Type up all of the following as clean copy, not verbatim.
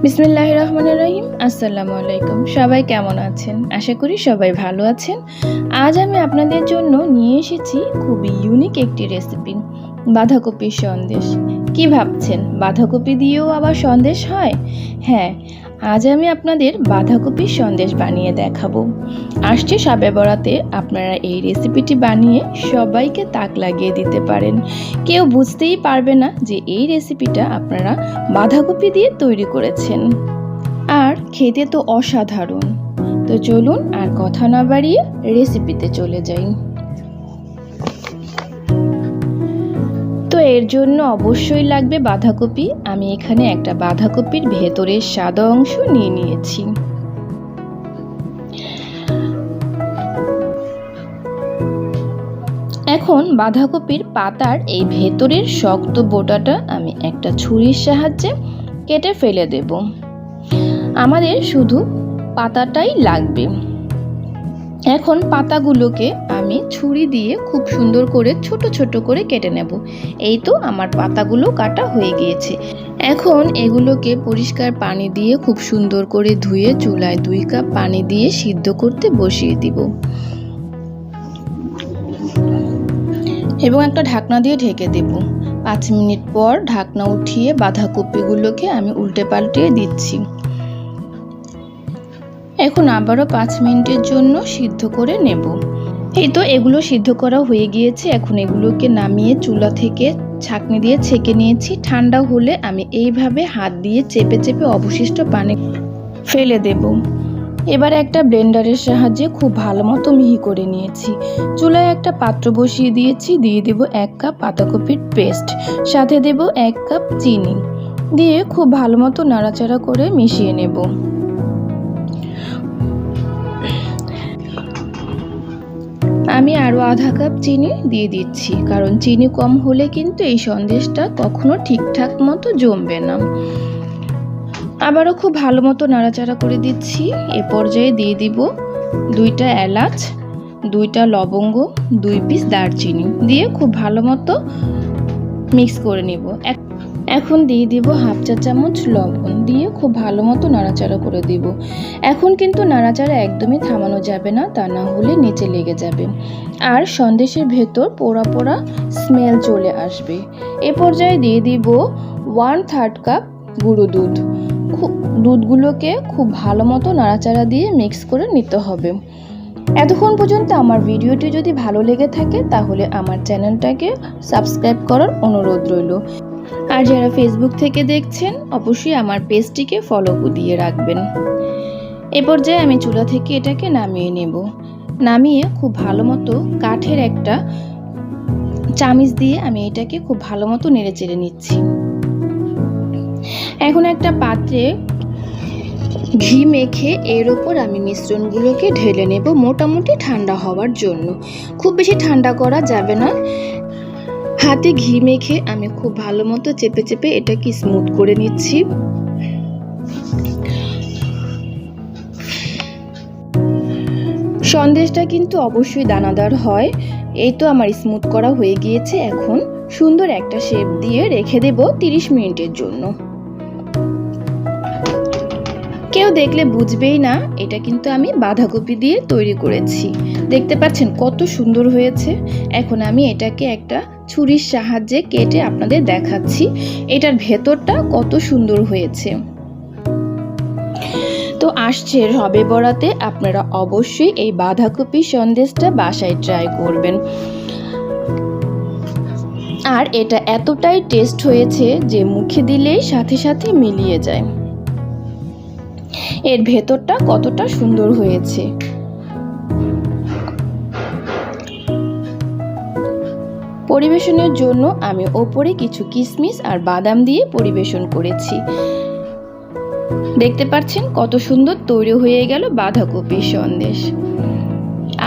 বিসমিল্লাহির রহমানির রহিম। আসসালামু আলাইকুম। সবাই কেমন আছেন? আশা করি সবাই ভালো আছেন। আজ আমি আপনাদের জন্য নিয়ে এসেছি খুবই ইউনিক একটি রেসিপি, বাঁধাকপির সন্দেশ। কি ভাবছেন, বাঁধাকপি দিয়েও আবার সন্দেশ হয়? হ্যাঁ, আজ আমি আপনাদের বাঁধাকপির সন্দেশ বানিয়ে দেখাবো। আসছে শবে বরাতে আপনারা এই রেসিপিটি বানিয়ে সবাইকে তাক লাগিয়ে দিতে পারেন। কেউ বুঝতেই পারবে না যে এই রেসিপিটা আপনারা বাঁধাকপি দিয়ে তৈরি করেছেন। আর খেতে তো অসাধারণ। তো চলুন আর কথা না বাড়িয়ে রেসিপিতে চলে যাই। তো এর জন্য অবশ্যই লাগবে বাঁধাকপি। আমি এখানে একটা বাঁধাকপির ভেতরের সাদা অংশ নিয়ে নিয়েছি। এখন বাঁধাকপির পাতার এই ভেতরের শক্ত বোটাটা আমি একটা ছুরির সাহায্যে কেটে ফেলে দেব। আমাদের শুধু পাতাটাই লাগবে। এখন পাতাগুলোকে আমি ছুরি দিয়ে খুব সুন্দর করে ছোট ছোট করে কেটে নেব। এই তো আমার পাতাগুলো কাটা হয়ে গিয়েছে। এখন এগুলোকে পরিষ্কার পানি দিয়ে খুব সুন্দর করে ধুয়ে চুলায় 2 কাপ পানি দিয়ে সিদ্ধ করতে বসিয়ে দিব এবং একটা ঢাকনা দিয়ে ঢেকে দেব। 5 মিনিট পর ঢাকনা উঠিয়ে বাঁধাকপিগুলোকে আমি উল্টে পাল্টে দিচ্ছি। এখন আবারও 5 মিনিটের জন্য সিদ্ধ করে নেব। এই তো এগুলো সিদ্ধ করা হয়ে গিয়েছে। এখন এগুলোকে নামিয়ে চুলা থেকে ছাঁকনি দিয়ে ছেঁকে নিয়েছি। ঠান্ডা হলে আমি এইভাবে হাত দিয়ে চেপে চেপে অবশিষ্ট পানি ফেলে দেব। এবার একটা ব্লেন্ডারের সাহায্যে খুব ভালো মতো মিহি করে নিয়েছি। চুলায় একটা পাত্র বসিয়ে দিয়েছি। দিয়ে দেব 1 কাপ পাতাকপির পেস্ট, সাথে দেব 1 কাপ চিনি, দিয়ে খুব ভালো মতো নাড়াচাড়া করে মিশিয়ে নেব। আমি আরও আধা কাপ চিনি দিয়ে দিচ্ছি, কারণ চিনি কম হলে কিন্তু এই সন্দেশটা কখনো ঠিকঠাক মতো জমবে না। আবারও খুব ভালো মতো নাড়াচাড়া করে দিচ্ছি। এ পর্যায়ে দিয়ে দিব 2টা এলাচ, 2টা লবঙ্গ, 2 পিস দারচিনি, দিয়ে খুব ভালো মতো মিক্স করে নিব। এখন দিয়ে দিব হাফ চা চামচ লবণ, দিয়ে খুব ভালো মতো নাড়াচাড়া করে দিব। এখন কিন্তু নাড়াচাড়া একদমই থামানো যাবে না, তা না হলে নিচে লেগে যাবে আর সন্দেশের ভেতর পোড়া পোড়া স্মেল চলে আসবে। এ পর্যায়ে দিয়ে দিব 1/3 কাপ গুঁড়ো দুধ। দুধগুলোকে খুব ভালো মতো নাড়াচাড়া দিয়ে মিক্স করে নিতে হবে। এতক্ষণ পর্যন্ত আমার ভিডিওটি যদি ভালো লেগে থাকে তাহলে আমার চ্যানেলটাকে সাবস্ক্রাইব করার অনুরোধ রইল। আর যারা ফেসবুক থেকে দেখছেন অবশ্যই আমার পেজটিকে ফলো দিয়ে রাখবেন। এ পর্যায়ে আমি চুলা থেকে এটাকে নামিয়ে নেব। নামিয়ে খুব ভালো মতো কাঠের একটা চামিচ দিয়ে আমি এটাকে খুব ভালো মতো নেড়ে চেড়ে নিচ্ছি। এখন একটা পাত্রে ঘি মেখে এর ওপর আমি মিশ্রণগুলোকে ঢেলে নেব, মোটামুটি ঠান্ডা হওয়ার জন্য। খুব বেশি ঠান্ডা করা যাবে না। হাতে ঘি মেখে আমি খুব ভালো মতো চেপে চেপে এটাকে স্মুথ করে নিচ্ছি। সন্দেশটা কিন্তু অবশ্যই দানাদার হয়। এই তো আমার স্মুথ করা হয়ে গিয়েছে। এখন সুন্দর একটা শেপ দিয়ে রেখে দেব 30 মিনিটের জন্য। কেউ দেখলে বুঝবেই না এটা কিন্তু আমি বাঁধাকপি দিয়ে তৈরি করেছি। দেখতে পাচ্ছেন কত সুন্দর হয়েছে। এখন আমি এটাকে একটা ছুরির সাহায্যে কেটে আপনাদের দেখাচ্ছি এটার ভেতরটা কত সুন্দর হয়েছে। তো আসছে শবে বরাতে আপনারা অবশ্যই এই বাঁধাকপি সন্দেশটা বাসায় ট্রাই করবেন। আর এটা এতটাই টেস্ট হয়েছে যে মুখে দিলেই সাথে সাথে মিলিয়ে যায়। এর ভেতরটা কতটা সুন্দর হয়েছে। পরিবেশনের জন্য আমি ওপরে কিছু কিশমিশ আর বাদাম দিয়ে পরিবেশন করেছি। দেখতে পাচ্ছেন কত সুন্দর তৈরি হয়ে গেল বাঁধাকপির সন্দেশ।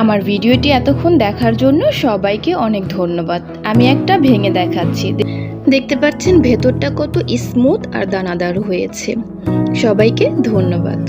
আমার ভিডিওটি এতক্ষণ দেখার জন্য সবাইকে অনেক ধন্যবাদ। আমি একটা ভেঙে দেখাচ্ছি। দেখতে পাচ্ছেন ভেতরটা কত স্মুথ আর দানাদার হয়েছে। সবাইকে ধন্যবাদ।